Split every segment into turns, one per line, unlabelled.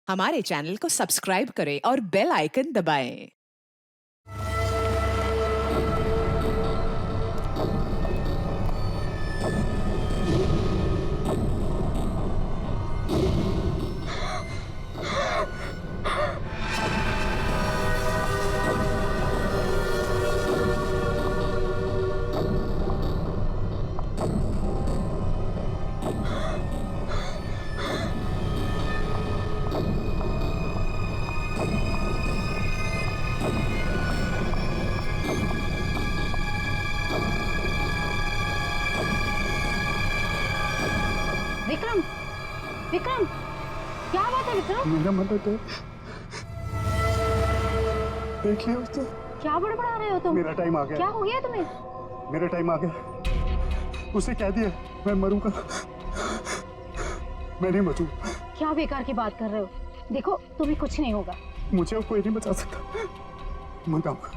हमारे चैनल को सब्सक्राइब करें और बेल आइकन दबाएं।
विक्रम, विक्रम, क्या बात है विक्रम?
मेरा मदद है। देखिए उसको।
क्या बड़बड़ा रहे हो तुम?
मेरा टाइम आ गया।
क्या हो गया तुम्हें?
मेरा टाइम आ गया। उसे कह दिया मैं मरूंगा, मैं नहीं बचूंगा।
क्या बेकार की बात कर रहे हो? देखो तुम्हें कुछ नहीं होगा।
मुझे अब कोई नहीं बचा सकता। मनाऊंगा,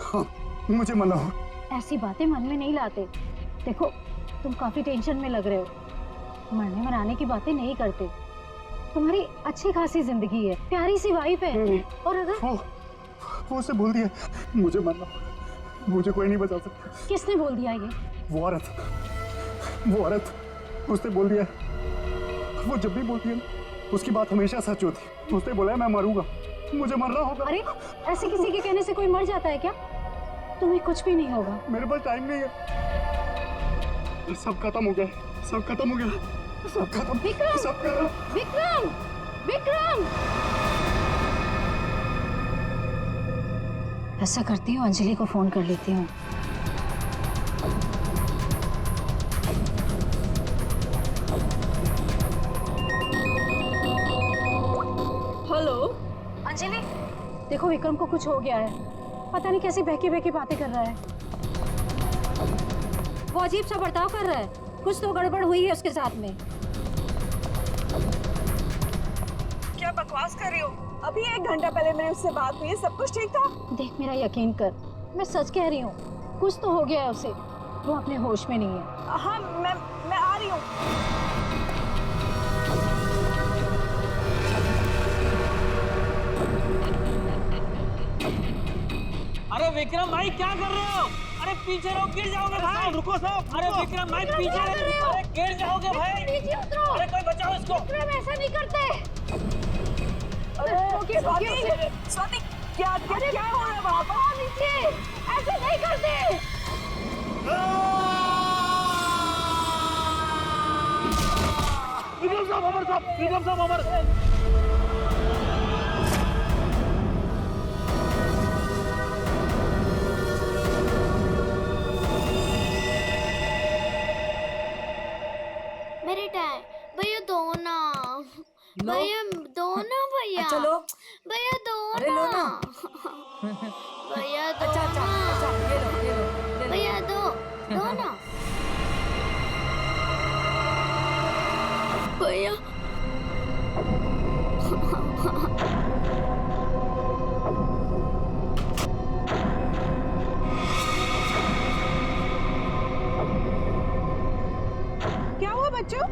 हाँ, मुझे मनाओ।
ऐसी बातें मन में नहीं लाते। देखो तुम काफी टेंशन में लग रहे हो। मरने मराने की बातें नहीं करते। तुम्हारी अच्छी खासी जिंदगी है, प्यारी सी वाइफ है। और अगर
वो उसे बोल दिया मुझे मरना, मुझे कोई नहीं बचा सकता।
किसने बोल दिया ये?
वो औरत उसने बोल दिया। वो जब भी बोलती है ना, उसकी बात हमेशा सच होती। उसने बोला है मैं मरूंगा, मुझे मरना होगा।
अरे ऐसे किसी के कहने से कोई मर जाता है क्या? तुम्हें कुछ भी नहीं होगा।
मेरे पास टाइम नहीं है। सब खत्म हो गया, सब खत्म हो गया, सब खत्म।
विक्रम!
सब खत्म।
विक्रम, विक्रम! ऐसा करती हूँ, अंजलि को फोन कर लेती हूँ।
हेलो
अंजलि, देखो विक्रम को कुछ हो गया है। पता नहीं कैसी बहकी बहकी बातें कर रहा है। वो अजीब सा बर्ताव कर रहा है। कुछ तो गड़बड़ हुई है उसके साथ में।
क्या बकवास कर रही हो? अभी 1 घंटा पहले मेरी उससे बात हुई है, सब कुछ ठीक था।
देख मेरा यकीन कर, मैं सच कह रही हूँ। कुछ तो हो गया है उसे। वो अपने होश में नहीं है।
हाँ मैं आ रही हूँ।
अरे विक्रम भाई क्या कर रहे हो? अरे पीछे रहो, गिर जाओगे भाई।
रुको साहब।
अरे विक्रम भाई पीछे रहो, अरे गिर जाओगे भाई।
नीचे उतरो।
अरे कोई बचाओ इसको।
विक्रम ऐसा नहीं करते।
अरे स्वाति क्या हो रहा है वहाँ पर?
नीचे ऐसे नहीं करते।
विक्रम साहब अमर।
मेरे टाइम भैया दो ना, भैया दो ना, भैया
अच्छा लो।
भैया दो
अरे लो ना।
भैया दो
अच्छा
ना,
ये लो।
भैया दो ना भैया।
क्या हुआ बच्चों?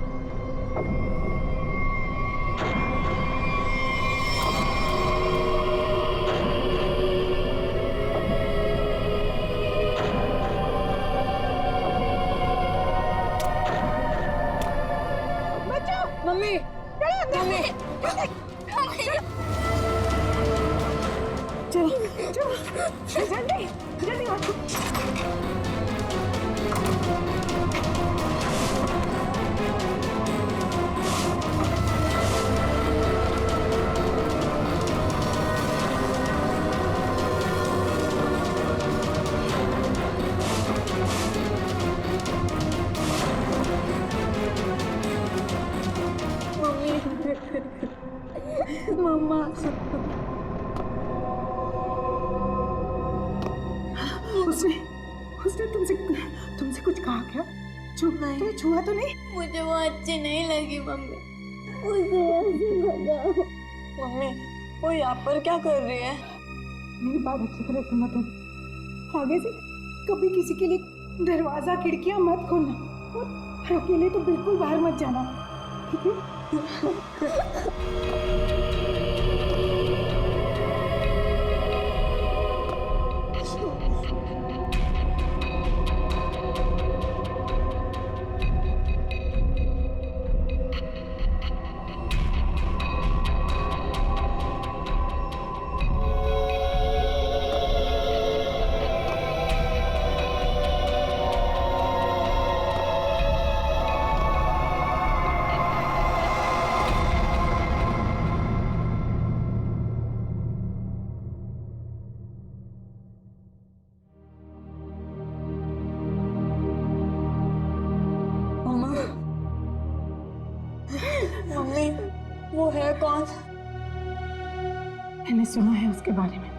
मम्मी मम्मी चलो जल्दी जल्दी मम्मा उसने तुमसे कुछ कहा क्या? तुम्हें छुआ तो नहीं?
मुझे वो अच्छी नहीं लगी मम्मी, मुझे ऐसे भगाओ।
मम्मी वो यहाँ पर क्या कर रही है?
मेरी बात अच्छी तरह सुनो तुम। आगे से कभी किसी के लिए दरवाजा खिड़कियां मत खोलना और अकेले तो बिल्कुल बाहर मत जाना, ठीक है?
कौन?
मैंने सुना है उसके बारे में।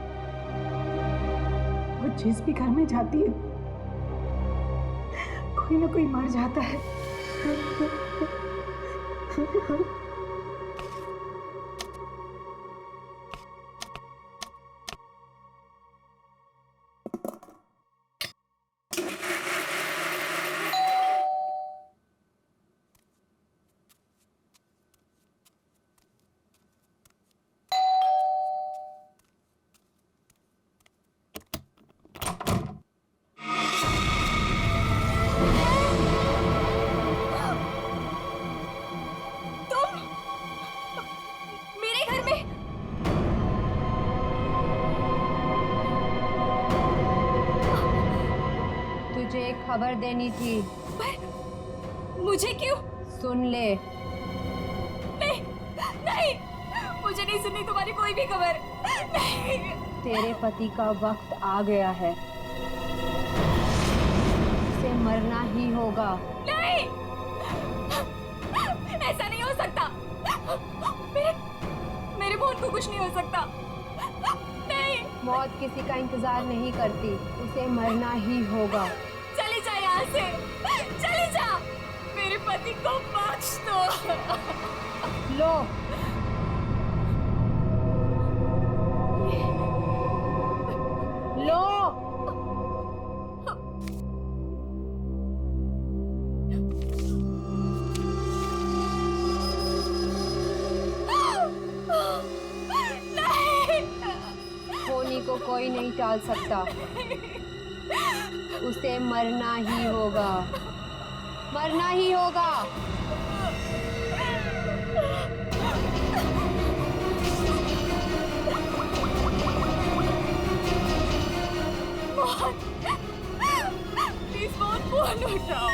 वो जिस भी घर में जाती है कोई ना कोई मर जाता है।
मेरे घर में
तुझे एक खबर देनी थी।
मुझे क्यों?
सुन ले।
नहीं नहीं, मुझे नहीं सुननी तुम्हारी कोई भी खबर। नहीं।
तेरे पति का वक्त आ गया है, उसे मरना ही होगा।
नहीं, ऐसा नहीं हो सकता। मेरे मोहन को कुछ नहीं हो सकता। नहीं।
मौत किसी का इंतजार नहीं करती, उसे मरना ही होगा।
चली जा यहाँ से, चली जा। मेरे पति को बख्श दो।
लो, लो। होनी को कोई नहीं टाल सकता, उसे मरना ही होगा, मरना ही होगा।
प्लीज फोन उठाओ।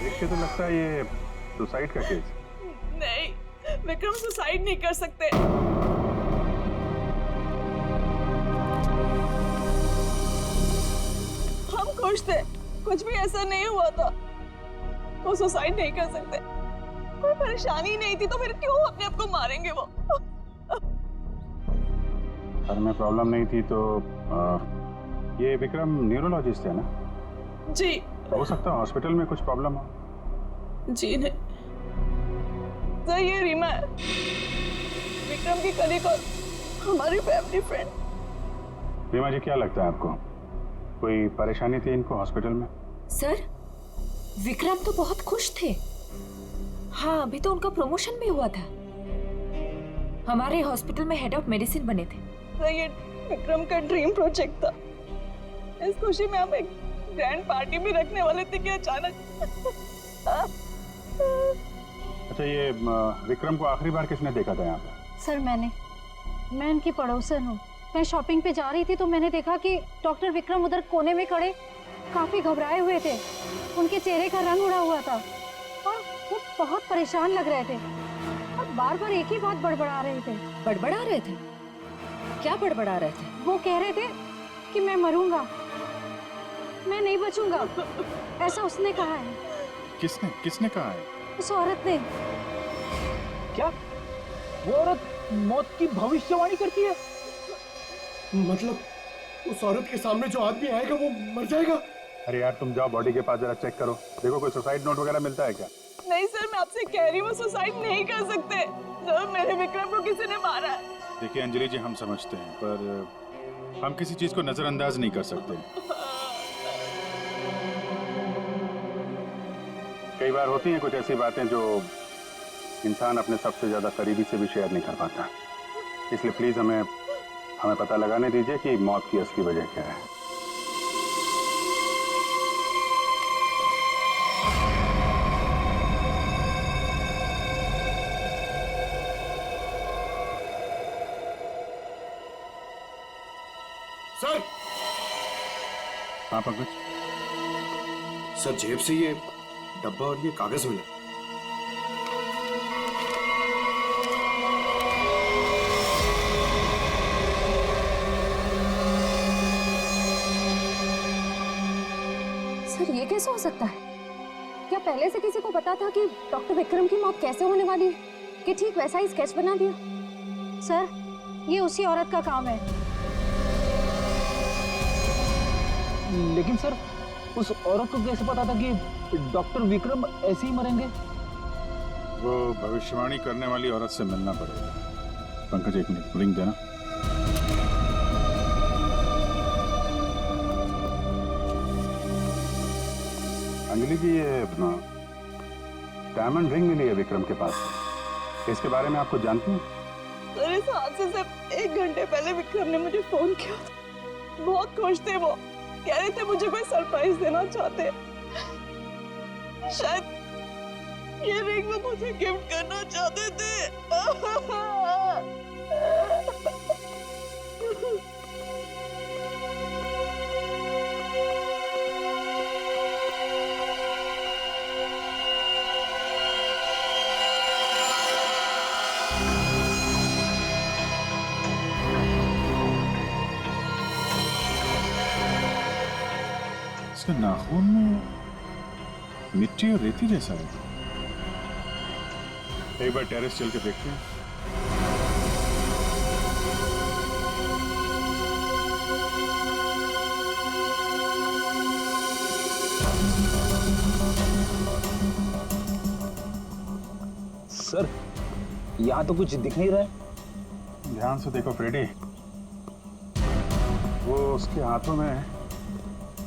देख के तो लगता है ये सुसाइड का केस।
नहीं, विक्रम सुसाइड नहीं कर सकते। हम खुश थे, कुछ भी ऐसा नहीं हुआ था। वो सुसाइड नहीं कर सकते। कोई परेशानी नहीं थी तो फिर क्यों अपने आप को मारेंगे वो?
घर में प्रॉब्लम नहीं थी तो ये विक्रम न्यूरोलॉजिस्ट है ना?
जी।
हो सकता है हॉस्पिटल में कुछ प्रॉब्लम हो।
जी नहीं सर, ये रीमा है, विक्रम की कलीग और हमारी फैमिली फ्रेंड।
रीमा जी, क्या लगता है आपको कोई परेशानी थी इनको हॉस्पिटल में?
सर, विक्रम तो बहुत खुश थे। हाँ, अभी तो उनका प्रमोशन भी हुआ था, हमारे हॉस्पिटल में हेड ऑफ मेडिसिन बने थे।
सर, ये विक्रम का ड्रीम प्रोजेक्ट था। इस खुशी में हम एक ग्रैंड पार्टी भी रखने वाले थे कि अचानक।
अच्छा, ये विक्रम को आखिरी बार किसने देखा था यहाँ पे?
सर मैं इनकी पड़ोसन हूँ। मैं शॉपिंग पे जा रही थी तो मैंने देखा कि डॉक्टर विक्रम उधर कोने में खड़े काफी घबराए हुए थे। उनके चेहरे का रंग उड़ा हुआ था और वो बहुत परेशान लग रहे थे और बार बार एक ही बात बड़बड़ा रहे थे।
बड़बड़ा रहे थे? क्या बड़बड़ा रहे थे?
वो कह रहे थे कि मैं मरूंगा, मैं नहीं बचूंगा, ऐसा उसने कहा है।
किसने कहा है?
उस औरत ने।
क्या वो औरत मौत की भविष्यवाणी करती है?
मतलब उस औरत के सामने जो आदमी आएगा वो मर जाएगा? अरे यार, तुम जाओ बॉडी के पास जरा चेक करो, देखो कोई सुसाइड नोट वगैरह मिलता है क्या?
नहीं सर, मैं आपसे कह रही हूँ, वो सुसाइड नहीं कर सकते। सर, मेरे विक्रम को किसी ने मारा है।
देखिए अंजलि जी, हम समझते हैं पर हम किसी चीज को नजरअंदाज नहीं कर सकते।
कई बार होती हैं कुछ ऐसी बातें जो इंसान अपने सबसे ज्यादा करीबी से भी शेयर नहीं कर पाता, इसलिए प्लीज हमें पता लगाने दीजिए कि मौत की असली वजह क्या है।
सर। हाँ पंकज।
सर जेब से ये डब्बा और ये कागज मिला।
सर ये कैसे हो सकता है? क्या पहले से किसी को पता था कि डॉक्टर विक्रम की मौत कैसे होने वाली है कि ठीक वैसा ही स्केच बना दिया?
सर ये उसी औरत का काम है।
लेकिन सर उस औरत को कैसे पता था कि डॉक्टर विक्रम ऐसे ही मरेंगे?
वो भविष्यवाणी करने वाली औरत से मिलना पड़ेगा। पंकज एक मिनट, रिंग देना।
अंजलि जी, ये डायमंड रिंग मिली है विक्रम के पास। इसके बारे में आपको जानती हैं?
सर इस हादसे से 1 घंटे पहले विक्रम ने मुझे फोन किया था। बहुत खुश थे वो, कह रहे थे मुझे कोई सरप्राइज देना चाहते। शायद ये रिंग वो मुझे गिफ्ट करना चाहते थे।
इसके नाखून में मिट्टी और रेती जैसा है। एक बार टेरेस चल के देखते हैं।
सर यहाँ तो कुछ दिख नहीं रहा है।
ध्यान से देखो फ्रेडी, वो उसके हाथों में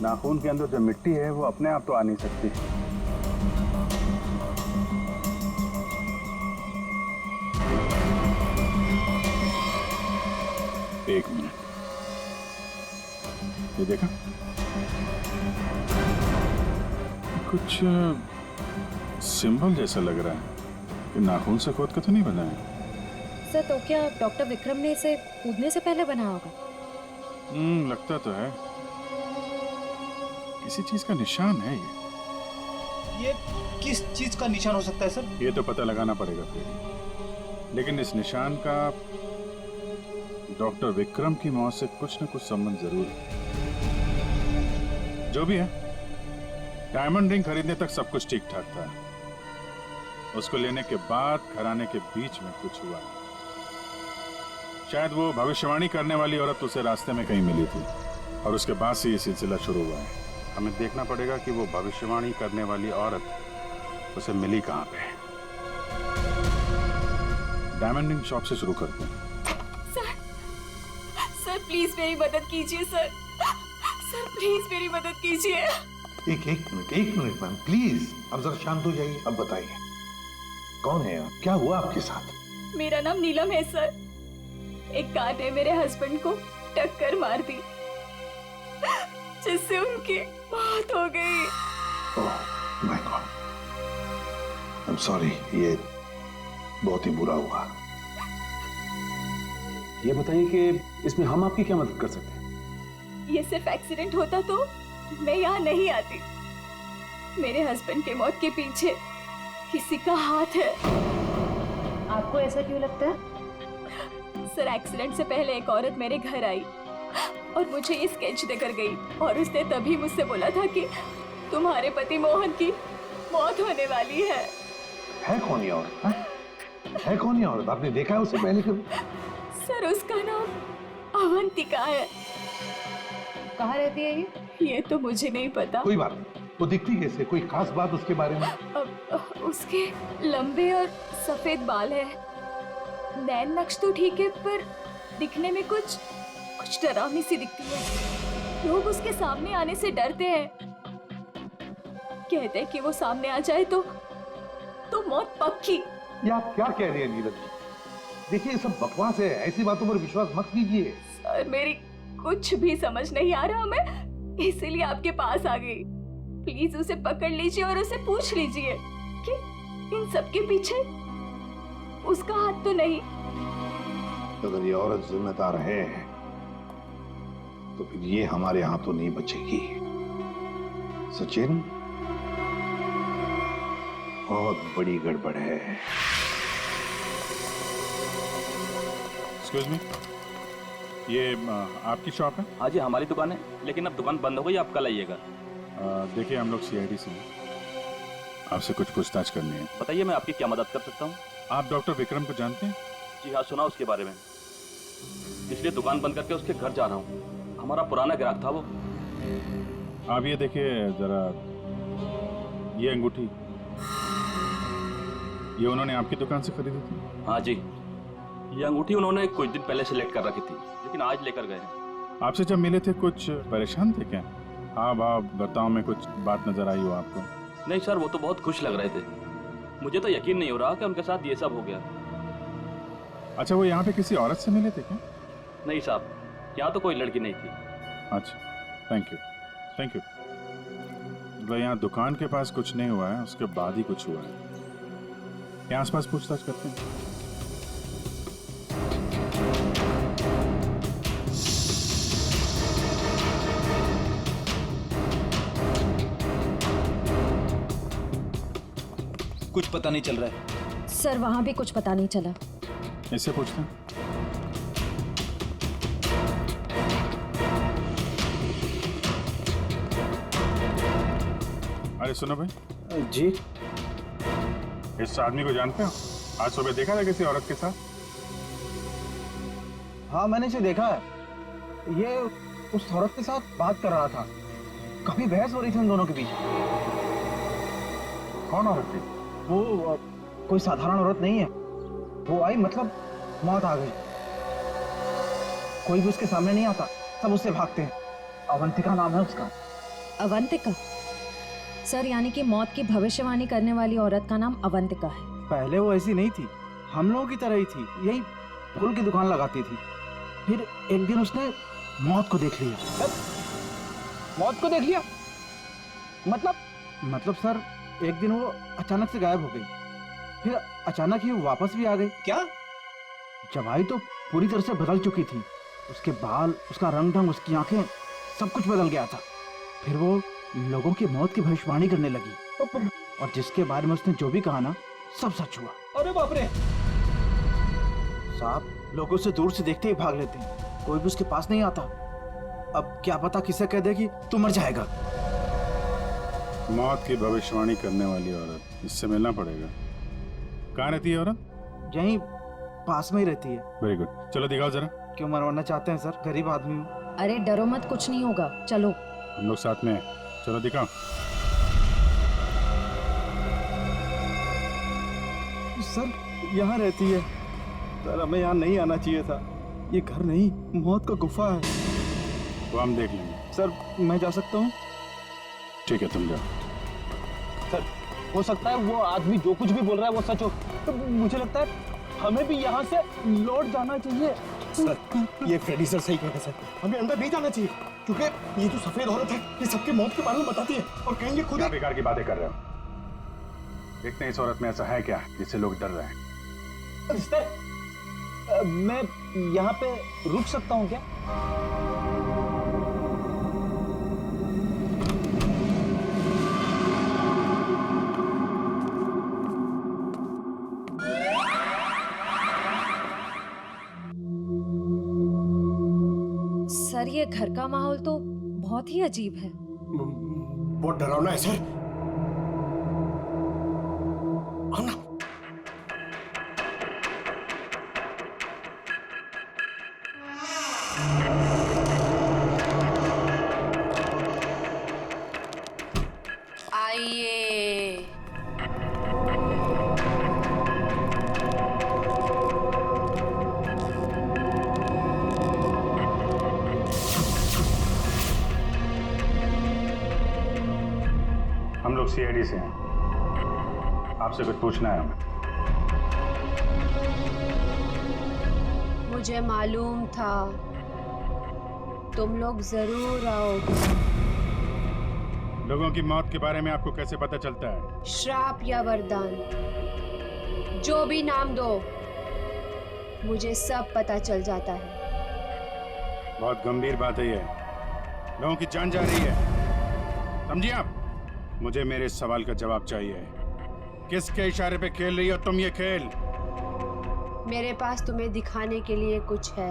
नाखून के अंदर जो मिट्टी है वो अपने आप तो आ नहीं सकती।
एक मिनट, ये देखा? कुछ सिंबल जैसा लग रहा है कि नाखून से खोद के तो नहीं बना है।
सर तो क्या डॉक्टर विक्रम ने इसे कूदने से पहले बनाया होगा?
लगता तो है किसी चीज का निशान है
ये किस चीज का निशान हो सकता है सर?
ये तो पता लगाना पड़ेगा फिर। लेकिन इस निशान का डॉक्टर विक्रम की मौत से कुछ न कुछ संबंध जरूर है। जो भी है, डायमंड रिंग खरीदने तक सब कुछ ठीक ठाक था। उसको लेने के बाद घराने के बीच में कुछ हुआ। शायद वो भविष्यवाणी करने वाली औरत उसे रास्ते में कहीं मिली थी और उसके बाद से ये सिलसिला शुरू हुआ है।
हमें देखना पड़ेगा कि वो भविष्यवाणी करने वाली औरत उसे मिली कहाँ पे।
डायमंड रिंग शॉप से शुरू करते हैं।
सर प्लीज मेरी मदद कीजिए सर। सर प्लीज मेरी मदद कीजिए।
एक मिनट मैम प्लीज, अब जरा शांत हो जाइए। अब बताइए कौन है आप, क्या हुआ आपके साथ?
मेरा नाम नीलम है सर। एक कार ने मेरे हस्बैंड को टक्कर मार दी जिससे उनकी मौत हो गई।
Oh my God, I am sorry, ये बहुत ही बुरा हुआ।
ये बताइए कि इसमें हम आपकी क्या मदद कर सकते हैं?
ये सिर्फ एक्सीडेंट होता तो मैं यहाँ नहीं आती। मेरे हस्बैंड के मौत के पीछे किसी का हाथ है।
आपको ऐसा क्यों लगता है?
सर एक्सीडेंट से पहले एक औरत मेरे घर आई और मुझे ये स्केच देकर गई और उसने तभी मुझसे बोला था कि तुम्हारे पति मोहन की मौत होने वाली है।
है कौन ये औरत? है कौन ये औरत? आपने देखा है उसे पहले कभी?
सर उसका नाम अवंतिका है।
कहाँ रहती है
ये तो मुझे नहीं पता।
कोई बात नहीं, वो दिखती कैसे? कोई खास बात उसके बारे में?
उसके लंबे और सफेद बाल है। नैन नक्श तो ठीक है पर दिखने में कुछ डरावनी सी दिखती है। लोग उसके सामने आने से डरते हैं। कहते हैं कि वो सामने आ जाए तो मौत पक्की।
ये आप क्या कह रही हैं नीलम जी? देखिए ये सब बकवास है, ऐसी बातों पर विश्वास मत कीजिए।
सर मेरी कुछ भी समझ नहीं आ रहा, मैं इसीलिए आपके पास आ गई। प्लीज उसे पकड़ लीजिए और उसे पूछ लीजिए कि इन सब के पीछे उसका हाथ तो नहीं।
अगर ये औरत जिम्मेदार है तो फिर ये हमारे हाथों नहीं बचेगी। सचिन, बहुत बड़ी गड़बड़ है।
एक्सक्यूज मी, ये आपकी शॉप है?
हाँ जी, हमारी दुकान है, लेकिन अब दुकान बंद हो गई, आप कल आइएगा।
देखिए, हम लोग सीआईडी से हैं, आपसे कुछ पूछताछ करनी है।
बताइए, मैं आपकी क्या मदद कर सकता हूँ?
आप डॉक्टर विक्रम को जानते हैं?
जी हाँ, सुना उसके बारे में, इसलिए दुकान बंद करके उसके घर जा रहा हूँ। हमारा पुराना ग्राहक था वो।
आप ये देखिए जरा, ये अंगूठी, ये उन्होंने आपकी दुकान से खरीदी थी?
हाँ जी, ये अंगूठी उन्होंने कुछ दिन पहले सेलेक्ट कर रखी थी, लेकिन आज लेकर गए हैं।
आपसे जब मिले थे कुछ परेशान थे क्या? हाँ, बर्ताव में कुछ बात नजर आई हो आपको?
नहीं सर, वो तो बहुत खुश लग रहे थे। मुझे तो यकीन नहीं हो रहा कि उनके साथ ये सब हो गया।
अच्छा, वो यहाँ पे किसी औरत से मिले थे क्या?
नहीं साहब, यहाँ तो कोई लड़की नहीं थी।
अच्छा, थैंक यू, थैंक यू। मतलब यहाँ दुकान के पास कुछ नहीं हुआ है, उसके बाद ही कुछ हुआ है। यहाँ आसपास पूछताछ करते हैं।
कुछ पता नहीं चल रहा है
सर, वहाँ भी कुछ पता नहीं चला।
इससे पूछते हैं। अरे सुनो भाई।
जी।
इस आदमी को जानते हो? आज सुबह देखा था किसी औरत के साथ?
हाँ, मैंने इसे देखा है। ये उस औरत के साथ बात कर रहा था। काफी बहस हो रही थी उन दोनों के बीच।
कौन औरत थी?
वो कोई साधारण औरत नहीं है। वो आई, मतलब मौत आ गई। कोई भी उसके सामने नहीं आता, सब उससे भागते हैं। अवंतिका नाम है उसका।
अवंतिका? सर, यानी कि मौत की भविष्यवाणी करने वाली औरत का नाम अवंतिका है।
पहले वो ऐसी नहीं थी, हम लोगों की तरह ही थी। यही फूल की दुकान लगाती थी। फिर एक दिन उसने मौत को देख लिया। मौत को देख लिया? मतलब सर, एक दिन वो अचानक से गायब हो गई। फिर अचानक ही वापस भी आ गई। क्या? जब आई तो पूरी तरह से बदल चुकी थी। उसके बाल, उसका रंग ढंग, उसकी आंखें, सब कुछ बदल गया था। फिर वो लोगों की मौत की भविष्यवाणी करने लगी, और जिसके बारे में उसने जो भी कहा ना, सब सच हुआ। अरे बाप रे! साहब, लोगों से दूर से देखते ही भाग लेते हैं, कोई भी उसके पास नहीं आता। अब क्या पता किसे कह दे कि तू मर जाएगा।
मौत की भविष्यवाणी करने वाली औरत, इससे मिलना पड़ेगा। कहाँ रहती है औरत?
यहीं पास में ही रहती है।
वेरी गुड, चलो दिखाओ जरा।
क्यों मरवाना चाहते हैं सर? गरीब आदमी हूँ।
अरे डरो मत, कुछ नहीं होगा, चलो।
हम लोग साथ में हैं, चलो दिखाओ।
सर, यहाँ रहती है। सर, हमें यहाँ नहीं आना चाहिए था। ये घर नहीं, मौत का गुफा है।
वो हम देख लेंगे।
सर, मैं जा सकता हूँ?
ठीक है, तुम जाओ।
सर, हो सकता है वो आदमी जो कुछ भी बोल रहा है वो सच हो। तो मुझे लगता है हमें भी यहाँ से लौट जाना चाहिए।
सर, ये फ्रेडी सर सही कहते हैं सर। हमें अंदर नहीं जाना चाहिए, क्योंकि ये जो सफेद औरत है, ये सबके मौत के बारे में बताती है और कहेंगे खुद।
क्या बेकार की बातें कर रहे हो? देखते हैं इस औरत में ऐसा है क्या जिससे लोग डर रहे हैं।
सर, मैं यहाँ पे रुक सकता हूँ क्या?
सर, ये घर का माहौल तो बहुत ही अजीब है।
बहुत डरावना है सर। आना।
आइए।
हम लोग सीआईडी से हैं, आपसे कुछ पूछना है हमें।
मुझे मालूम था तुम लोग जरूर आओगे।
लोगों की मौत के बारे में आपको कैसे पता चलता है?
श्राप या वरदान, जो भी नाम दो, मुझे सब पता चल जाता है।
बहुत गंभीर बात है ये। लोगों की जान जा रही है, समझिए आप? मुझे मेरे सवाल का जवाब चाहिए। किसके इशारे पे खेल रही हो तुम ये खेल?
मेरे पास तुम्हें दिखाने के लिए कुछ है।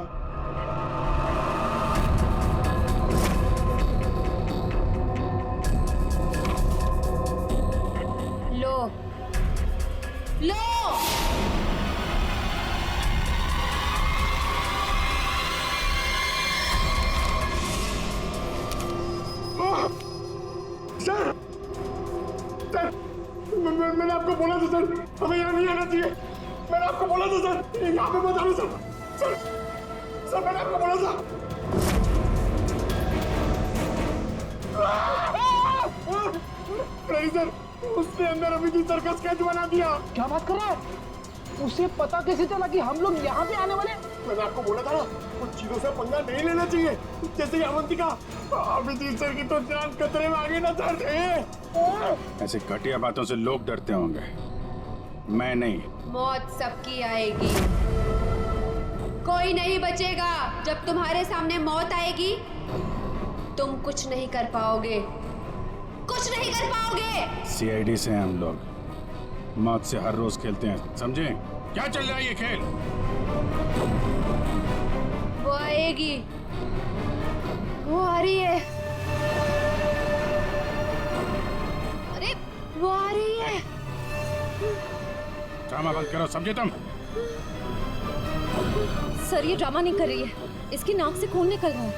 लो लो।
सर, सर, मैंने आपको बोला था सर, हमें यहाँ नहीं आना चाहिए। मैंने आपको बोला था सर, यहाँ पे मत आना सर। सर, सर मैंने आपको बोला था। नहीं सर, उसने अंदर अभी भी सर्कस स्केच बना दिया।
क्या बात कर रहा है? उसे पता कैसे चला कि हम लोग यहाँ पे आने वाले?
मैंने आपको बोला था ना, कुछ चीजों से पंगा नहीं लेना चाहिए। जैसे ही अवंतिका, अभिजीत सर की तो जान खतरे में आ गई ना सर।
ऐसे घटिया बातों से लोग डरते होंगे, मैं नहीं।
मौत सबकी आएगी, कोई नहीं बचेगा। जब तुम्हारे सामने मौत आएगी तुम कुछ नहीं कर पाओगे, कुछ नहीं कर पाओगे।
सीआईडी से हैं हम लोग, मौत से हर रोज खेलते हैं, समझे? क्या चल रहा है ये खेल?
वो आएगी, वो आ रही है। अरे वो आ रही है।
ड्रामा बंद करो, समझे तुम?
सर ये ड्रामा नहीं कर रही है, इसकी नाक से खून निकल रहा है।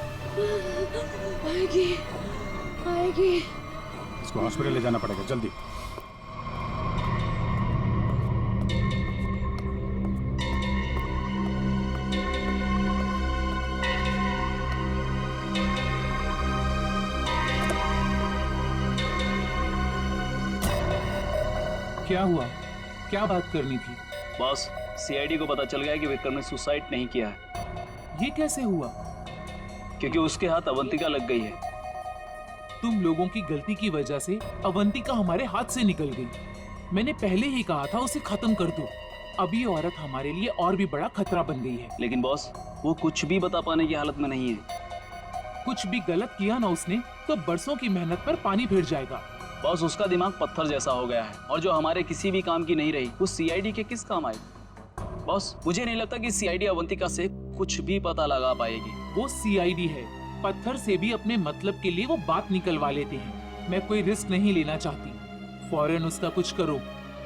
आएगी, आएगी।
इसको हॉस्पिटल ले जाना पड़ेगा, जल्दी।
क्या हुआ? क्या बात करनी थी?
बॉस, सीआईडी को पता चल गया कि विक्रम ने सुसाइड नहीं किया है।
ये कैसे हुआ?
क्योंकि उसके हाथ अवंतिका लग गई है।
तुम लोगों की गलती की वजह से अवंतिका हमारे हाथ से निकल गई। मैंने पहले ही कहा था उसे खत्म कर दो। अब ये औरत हमारे लिए और भी बड़ा खतरा बन गई है।
लेकिन बॉस, वो कुछ भी बता पाने की हालत में नहीं है।
कुछ भी गलत किया ना उसने तो बरसों की मेहनत पर पानी फिर जाएगा।
बॉस, उसका दिमाग पत्थर जैसा हो गया है और जो हमारे किसी भी काम की नहीं रही वो सीआईडी के किस काम आएगी? बॉस, मुझे नहीं लगता कि सीआईडी अवंतिका से कुछ भी पता लगा पाएगी।
वो सीआईडी है, पत्थर से भी अपने मतलब के लिए वो बात निकलवा लेते हैं। मैं कोई रिस्क नहीं लेना चाहती, फौरन उसका कुछ करो।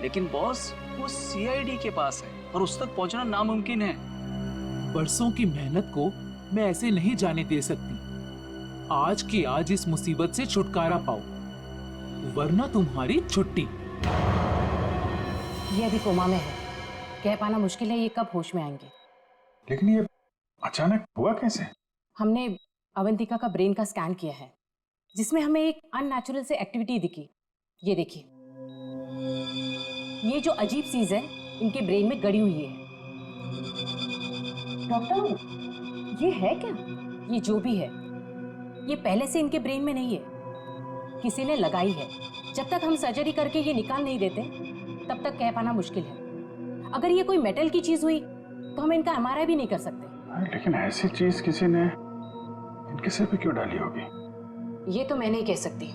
लेकिन बॉस, वो सीआईडी के पास है और उस तक पहुंचना नामुमकिन है।
बरसों की मेहनत को मैं ऐसे नहीं जाने दे सकती। आज के आज इस मुसीबत से छुटकारा पाओ, वरना तुम्हारी छुट्टी।
ये अभी कोमा में है, कह पाना मुश्किल है ये कब होश में आएंगे।
लेकिन ये अचानक हुआ कैसे?
हमने अवंतिका का ब्रेन का स्कैन किया है, जिसमें हमें एक अननेचुरल से एक्टिविटी दिखी। ये देखिए, ये जो अजीब चीज है इनके ब्रेन में गड़ी हुई है। डॉक्टर, ये है क्या? ये जो भी है, ये पहले से इनके ब्रेन में नहीं है, किसी ने लगाई है। जब तक हम सर्जरी करके ये निकाल नहीं देते तब तक कह पाना मुश्किल है। अगर ये कोई मेटल की चीज हुई तो हम इनका एमआरआई भी नहीं कर सकते।
लेकिन ऐसी चीज किसी ने इनके सिर पे क्यों डाली होगी?
ये तो मैं नहीं कह सकती,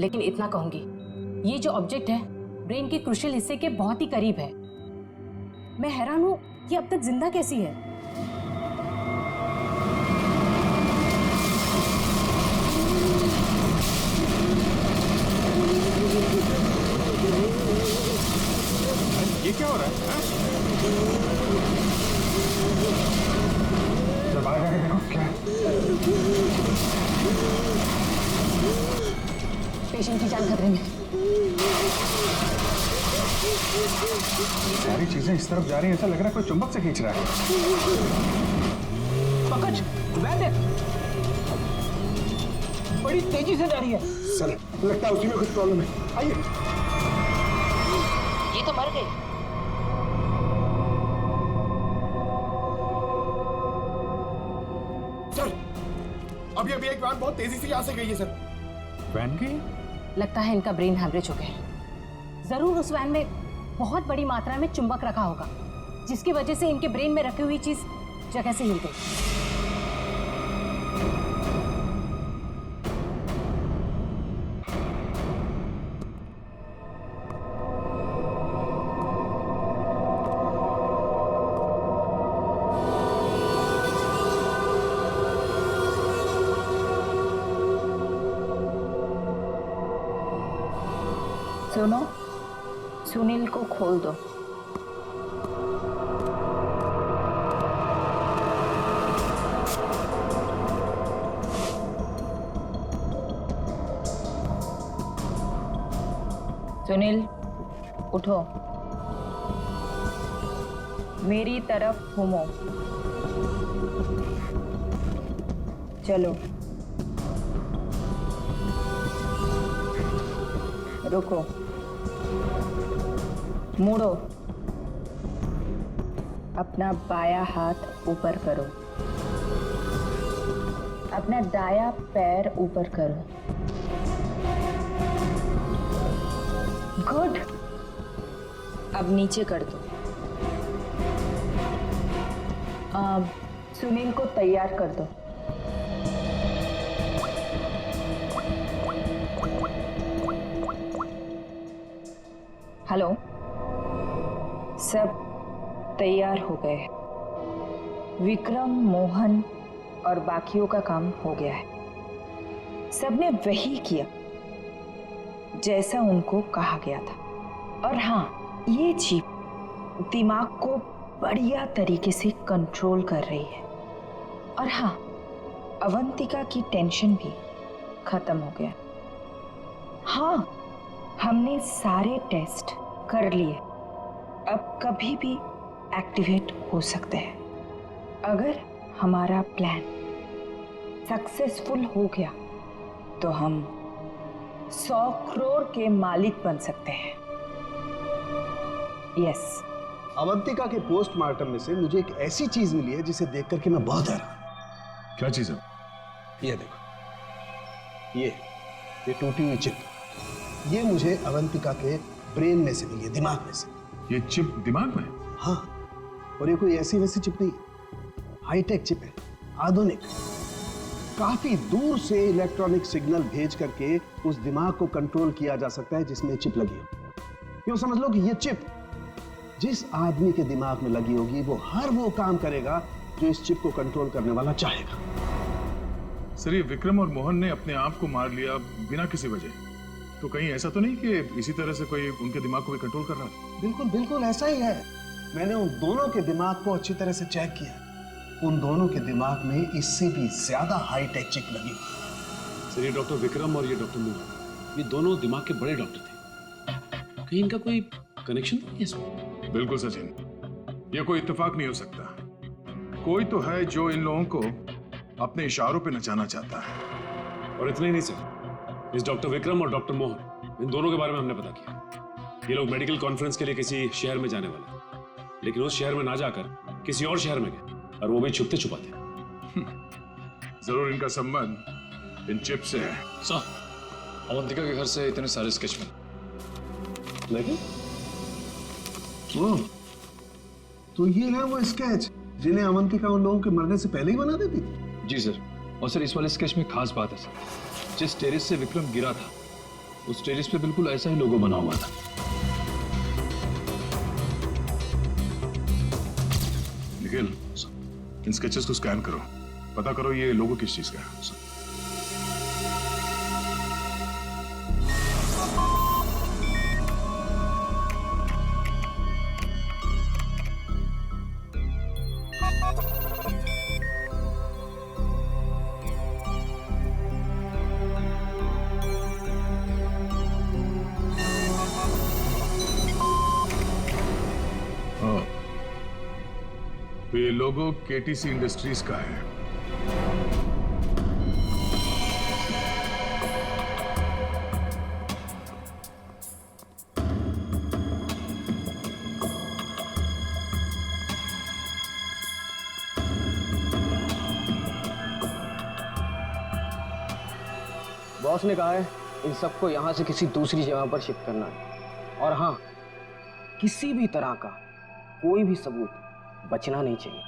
लेकिन इतना कहूंगी, ये जो ऑब्जेक्ट है ब्रेन के क्रूशियल हिस्से के बहुत ही करीब है। मैं हैरान हूं कि अब तक जिंदा कैसी है।
ये क्या हो रहा है? जब आ जाके देखो क्या है?
पेशेंट की जान खतरे में।
सारी चीजें इस तरफ जा रही हैं, ऐसा लग रहा है कोई चुंबक से खींच रहा है।
पकड़, वैन देख, बड़ी तेजी से जा रही है।
सर, लगता है उसी में कुछ प्रॉब्लम है। आइए।
ये तो मर गई।
सर, अभी एक वैन बहुत तेजी से यहाँ से गई है सर।
वैन गई?
लगता है इनका ब्रेन हैमरेज हो गया है। जरूर उस वैन में बहुत बड़ी मात्रा में चुंबक रखा होगा, जिसकी वजह से इनके ब्रेन में रखी हुई चीज जगह से हिल गई।
सुनो, सुनील को खोल दो। सुनील, उठो, मेरी तरफ घूमो। चलो, रुको, मुड़ो, अपना बायां हाथ ऊपर करो, अपना दायां पैर ऊपर करो। गुड, अब नीचे कर दो। सुनील को तैयार कर दो। हेलो, सब तैयार हो गए। विक्रम, मोहन और बाकियों का काम हो गया है। सबने वही किया जैसा उनको कहा गया था। और हाँ, ये चिप दिमाग को बढ़िया तरीके से कंट्रोल कर रही है। और हाँ, अवंतिका की टेंशन भी खत्म हो गया। हाँ, हमने सारे टेस्ट कर लिए, अब कभी भी एक्टिवेट हो सकते हैं। अगर हमारा प्लान सक्सेसफुल हो गया तो हम 100 करोड़ के मालिक बन सकते हैं। यस।
अवंतिका के पोस्टमार्टम में से मुझे एक ऐसी चीज मिली है जिसे देख करके मैं बहुत हैरान।
क्या चीज है?
ये देखो, ये टूटी हुई चिप, ये मुझे अवंतिका के ब्रेन में से मिली है, दिमाग में से।
ये चिप दिमाग में?
हाँ, और ये कोई ऐसी वैसी चिप नहीं, हाईटेक चिप है, आधुनिक। काफी दूर से इलेक्ट्रॉनिक सिग्नल भेज करके उस दिमाग को कंट्रोल किया जा सकता है जिसमें चिप लगी हो। यूं समझ लो कि ये चिप जिस आदमी के दिमाग में लगी होगी वो हर वो काम करेगा जो इस चिप को कंट्रोल करने वाला चाहेगा।
सर, ये विक्रम और मोहन ने अपने आप को मार लिया बिना किसी वजह, तो कहीं ऐसा तो नहीं कि इसी तरह से कोई उनके दिमाग को भी कंट्रोल कर रहा था?
बिल्कुल बिल्कुल ऐसा ही है। मैंने उन दोनों के दिमाग को अच्छी तरह से चेक किया। उन दोनों के दिमाग में इससे भी ज्यादा हाईटेक चिप लगी हुई।
सर, ये डॉक्टर विक्रम और ये डॉक्टर मोहन, ये दोनों दिमाग के बड़े डॉक्टर थे। कहीं इनका कोई कनेक्शन तो नहीं है इसमें?
बिल्कुल सचिन, ये कोई इत्तेफाक नहीं हो सकता। कोई तो है जो इन लोगों को अपने इशारों पे नचाना चाहता है।
और इतना ही नहीं सर, इस डॉक्टर विक्रम और डॉक्टर मोहन, इन दोनों के बारे में हमने पता किया। ये लोग मेडिकल कॉन्फ्रेंस के लिए किसी शहर में जाने वाले, लेकिन उस शहर में ना जाकर किसी और शहर में गए, और वो भी छुपते छुपाते।
जरूर इनका संबंध इन चिप से है।
सर,
अवंतिका के घर से इतने सारे स्केच बने,
लेकिन तो ये है वो स्केच जिन्हें अवंतिका उन लोगों के मरने से पहले ही बना देती थी?
जी सर। और सर, इस वाले स्केच में खास बात है सर, जिस टेरेस से विक्रम गिरा था उस टेरेस पे बिल्कुल ऐसा ही लोगो बना हुआ था।
निखिल, इन स्केचेस को स्कैन करो, पता करो ये लोगो किस चीज का है। तो ये लोगो केटीसी इंडस्ट्रीज का है।
बॉस ने कहा है इन सबको यहां से किसी दूसरी जगह पर शिफ्ट करना है। और हाँ, किसी भी तरह का कोई भी सबूत बचना नहीं चाहिए,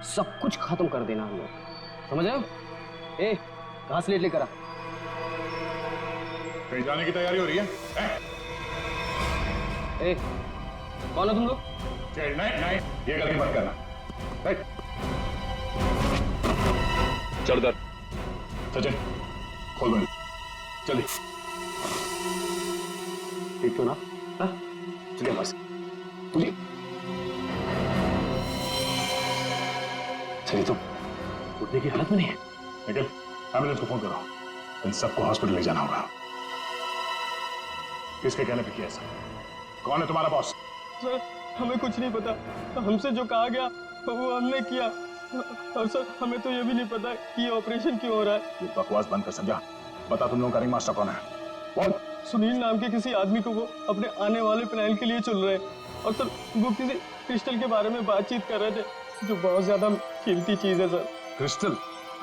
सब कुछ खत्म कर देना हम लोग, समझ रहे हो? ए, कहां से लेकर आ?
कहीं जाने की तैयारी हो रही है?
ए, कौन हो तुम लोग?
नहीं, ये गलती मत करना।
चल दर
सचिन, खोल बंद, चलिए।
ठीक तो ना? हाँ? चलिए बस चलिए चलिए, तुम उठने की हालत में नहीं है।
निखिल, एम्बुलेंस को फोन करो। इन सबको हॉस्पिटल ले जाना होगा। किसके कहने पे किया ऐसा? कौन है तुम्हारा बॉस?
सर हमें कुछ नहीं पता, हमसे जो कहा गया वो हमने किया। और सर हमें तो ये भी नहीं पता कि ये ऑपरेशन क्यों हो रहा है।
ये बकवास बंद कर समझा। बता तुम लोगों का रिंग मास्टर कौन है? बोल।
सुनील नाम के किसी आदमी को वो अपने आने वाले प्लान के लिए चुन रहे हैं। और सर वो किसी क्रिस्टल के बारे में बातचीत कर रहे थे, जो बहुत ज्यादा कीमती चीज है सर।
क्रिस्टल?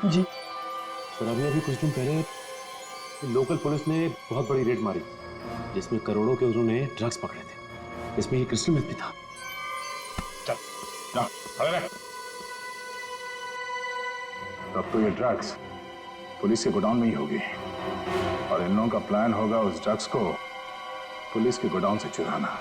जी
सर, अभी कुछ दिन पहले लोकल पुलिस ने बहुत बड़ी रेड मारी जिसमें करोड़ों के उन्होंने ड्रग्स पकड़े थे। इसमें ये क्रिस्टल मिथ भी था।
चल जा, खड़े रह। तब तो ये ड्रग्स पुलिस के गोडाउन में ही होगी और इन लोगों का प्लान होगा उस ड्रग्स को पुलिस के गोडाउन से चुराना।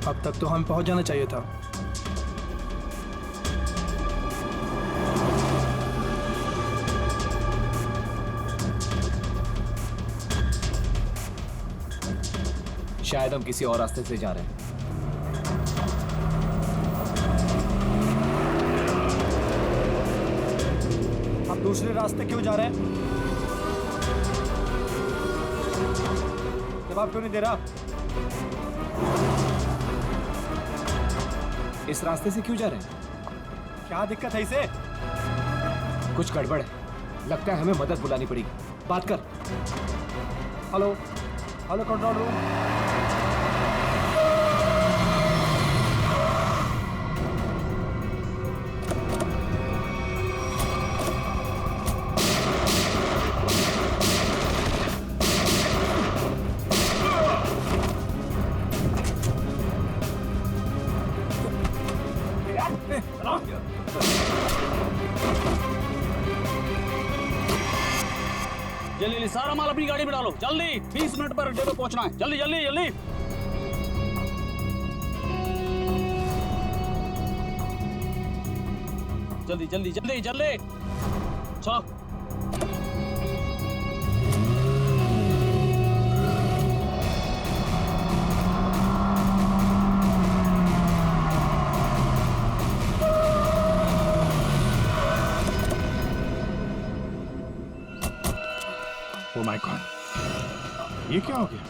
अब तक तो हम पहुंच जाना चाहिए था।
शायद हम किसी और रास्ते से जा रहे हैं।
आप दूसरे रास्ते क्यों जा रहे हैं? जवाब क्यों नहीं दे रहा?
इस रास्ते से क्यों जा रहे हैं?
क्या दिक्कत है इसे?
कुछ गड़बड़ है, लगता है हमें मदद बुलानी पड़ेगी। बात कर।
Hello hello, control room.
जल्दी सारा माल अपनी गाड़ी में डालो, जल्दी 20 मिनट पर अड्डे पर पहुंचना है। जल्दी जल्दी जल्दी। जल्दी जल्दी जल्दी जल्दी चलो।
Oh my God! ये क्या हो गया?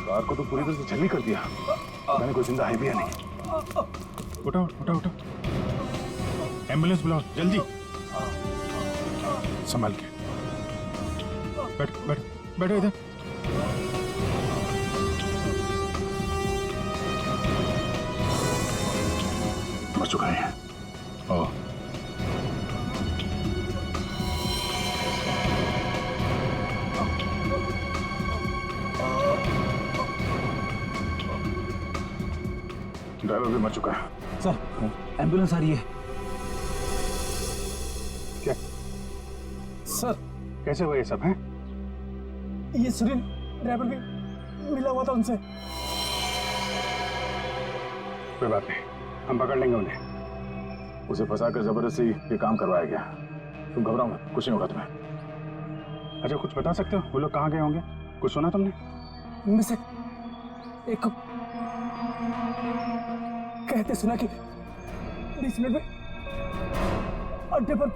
कार को तो पूरी तरह से छलनी कर दिया। मैंने कोई जिंदा है भी या नहीं। उठा उठा उठा, एम्बुलेंस बुलाओ जल्दी। संभाल के बैठ बैठ बैठो इधर। मर चुका है। ओह, ड्राइवर भी मर चुका है।
सर एम्बुलेंस आ रही है।
क्या
सर?
कैसे हुआ ये सब है?
ये सुनील ड्राइवर भी मिला हुआ था उनसे।
कोई बात नहीं, हम पकड़ लेंगे उन्हें। उसे फंसाकर जबरदस्ती ये काम करवाया गया। तुम घबराओ मत, कुछ नहीं होगा तुम्हें। अच्छा, कुछ बता सकते हो वो लोग कहाँ गए होंगे? कुछ सुना तुमने?
उनमें से एक को कहते सुना कि 20 मिनट में अड्डे पर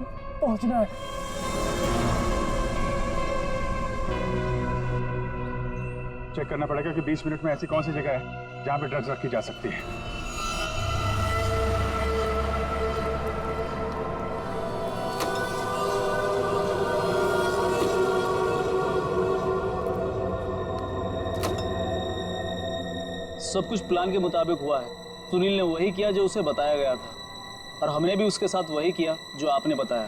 पहुंचना है।
चेक करना पड़ेगा कि 20 मिनट में ऐसी कौन सी जगह है जहां पे ड्रग्स रखी जा सकती है।
सब कुछ प्लान के मुताबिक हुआ है। सुनील ने वही किया जो उसे बताया गया था, और हमने भी उसके साथ वही किया जो आपने बताया।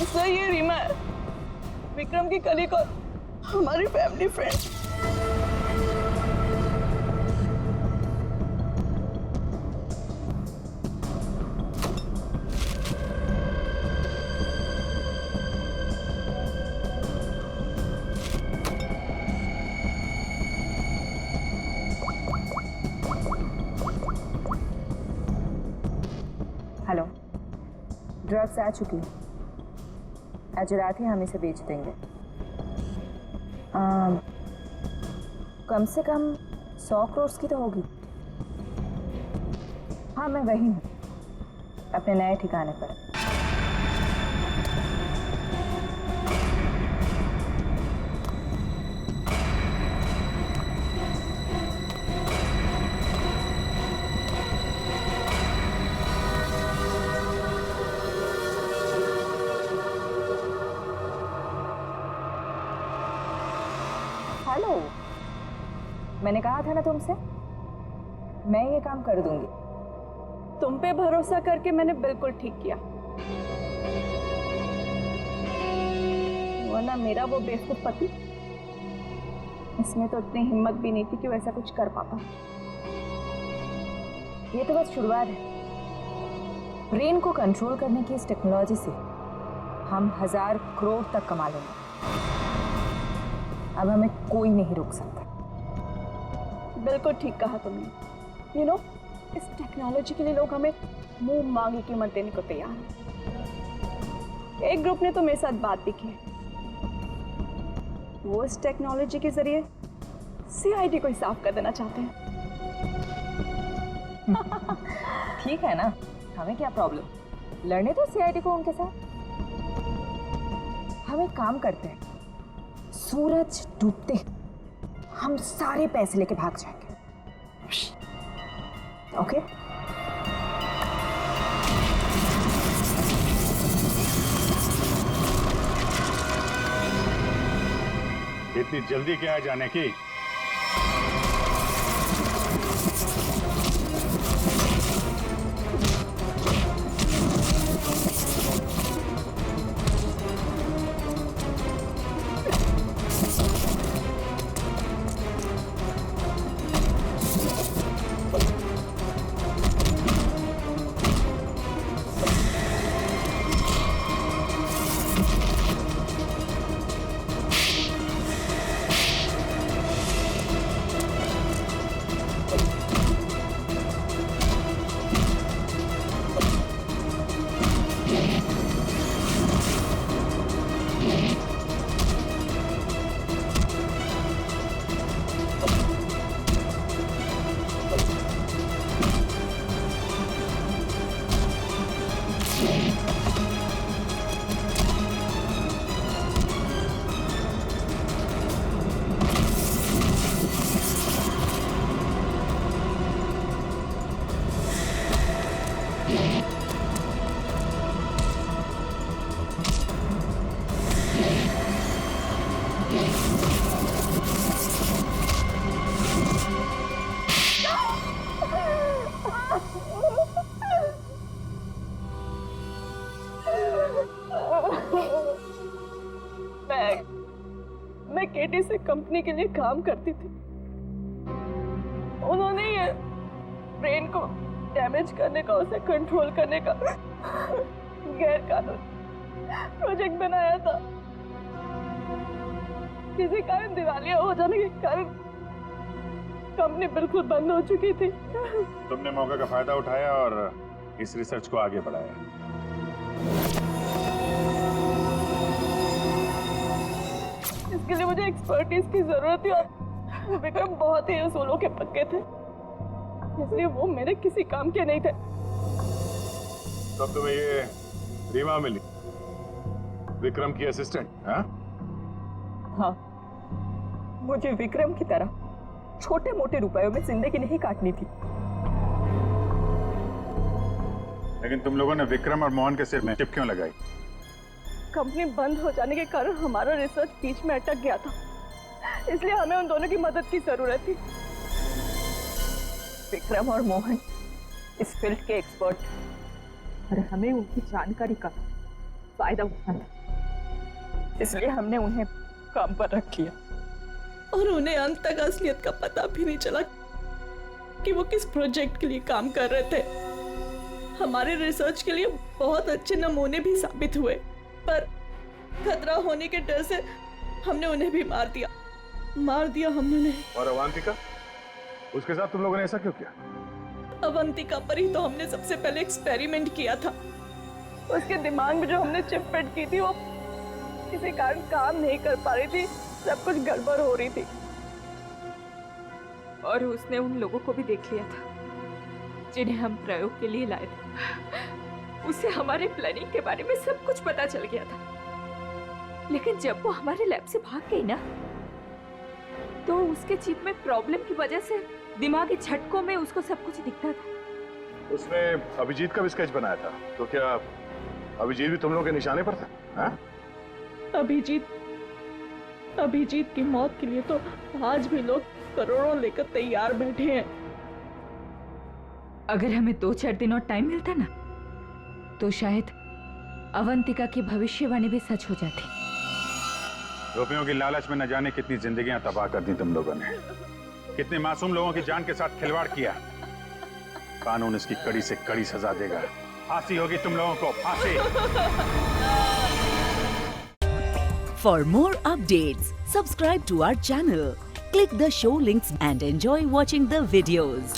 सर, ये रीमा है, विक्रम की कलीग और हमारी फैमिली फ्रेंड।
हेलो, ड्रग्स आ चुकी है। आज रात ही हम इसे बेच देंगे। कम से कम 100 करोड़ की तो होगी। हाँ, मैं वही हूँ, अपने नए ठिकाने पर। हेलो, मैंने कहा था ना तुमसे, मैं ये काम कर दूंगी।
तुम पे भरोसा करके मैंने बिल्कुल ठीक किया, वरना मेरा वो बेवकूफ पति, इसमें तो इतनी हिम्मत भी नहीं थी कि वो ऐसा कुछ कर पाता।
ये तो बस शुरुआत है। ब्रेन को कंट्रोल करने की इस टेक्नोलॉजी से हम 1000 करोड़ तक कमा लेंगे। अब हमें कोई नहीं रोक सकता।
बिल्कुल ठीक कहा तुमने। इस टेक्नोलॉजी के लिए लोग हमें मुंह मांगी कीमत देने को तैयार हैं। एक ग्रुप ने तो मेरे साथ बात भी की, वो इस टेक्नोलॉजी के जरिए सीआईडी को ही साफ कर देना चाहते हैं।
ठीक है ना, हमें क्या प्रॉब्लम, लड़ने दो सीआईडी को उनके साथ। हम एक काम करते हैं, सूरज डूबते हम सारे पैसे लेके भाग जाएंगे। ओके?
इतनी जल्दी क्या है जाने की?
मैं केटी से कंपनी के लिए काम करती थी। उन्होंने ये ब्रेन को डैमेज करने का, उसे कंट्रोल करने का गैर कानूनी प्रोजेक्ट बनाया था। किसी कारण दिवालिया हो जाने के कारण कंपनी बिल्कुल बंद हो चुकी थी।
तुमने मौके का फायदा उठाया और इस रिसर्च को आगे बढ़ाया।
इसके लिए मुझे एक्सपर्टीज की जरूरत थी और विक्रम बहुत ही उसूलों के पक्के थे, इसलिए वो मेरे किसी काम के नहीं थे।
तब तुम्हें ये रीमा मिली, विक्रम की असिस्टेंट?
हाँ, मुझे विक्रम की तरह छोटे मोटे रुपयों में जिंदगी नहीं काटनी थी।
लेकिन तुम लोगों ने विक्रम और मोहन के सिर में टिप क्यों लगाई?
कंपनी बंद हो जाने के कारण हमारा रिसर्च बीच में अटक गया था, इसलिए हमें उन दोनों की मदद की जरूरत थी। विक्रम और मोहन इस फील्ड के एक्सपर्ट और हमें उनकी जानकारी का फायदा उठाना, इसलिए हमने उन्हें काम पर रख लिया और उन्हें अंत तक असलियत का पता भी नहीं चला कि वो किस प्रोजेक्ट के लिए काम कर रहे थे। हमारे रिसर्च के लिए बहुत अच्छे नमूने भी साबित हुए, पर खतरा होने के डर से हमने उन्हें भी मार दिया हमने उन्हें।
और अवंतिका, उसके साथ तुम लोगों ने ऐसा क्यों किया?
अवंतिका पर ही तो हमने सबसे पहले एक्सपेरिमेंट किया था। उसके दिमाग में जो हमने चिप फिट की थी वो किसी कारण काम नहीं कर पा रही थी, सब कुछ गड़बड़ हो रही थी।
और उसने उन लोगों को भी देख लिया था जिन्हें हम प्रयोग के लिए लाए थे। उसे हमारे प्लानिंग के बारे में सब कुछ पता चल गया था, लेकिन जब वो हमारे लैब से भाग गई ना, तो उसके चिप में प्रॉब्लम की वजह से दिमागी झटकों में उसको सब कुछ दिखता था।
उसने अभिजीत का भी स्केच बनाया था, तो क्या अभिजीत भी तुम लोगों के निशाने पर था? हाँ?
अभिजीत की मौत के लिए तो आज भी लोग करोड़ों लेकर तैयार बैठे हैं।
अगर हमें 2-4 दिन और टाइम मिलता ना, तो शायद अवंतिका की भविष्यवाणी भी सच हो जाती।
रुपयों की लालच में न जाने कितनी जिंदगियां तबाह कर दी तुम लोगों ने, कितने मासूम लोगों की जान के साथ खिलवाड़ किया। कानून इसकी कड़ी से कड़ी सजा देगा। फांसी होगी तुम लोगों को, फांसी।
For more updates, subscribe to our channel, click the show links and enjoy watching the videos.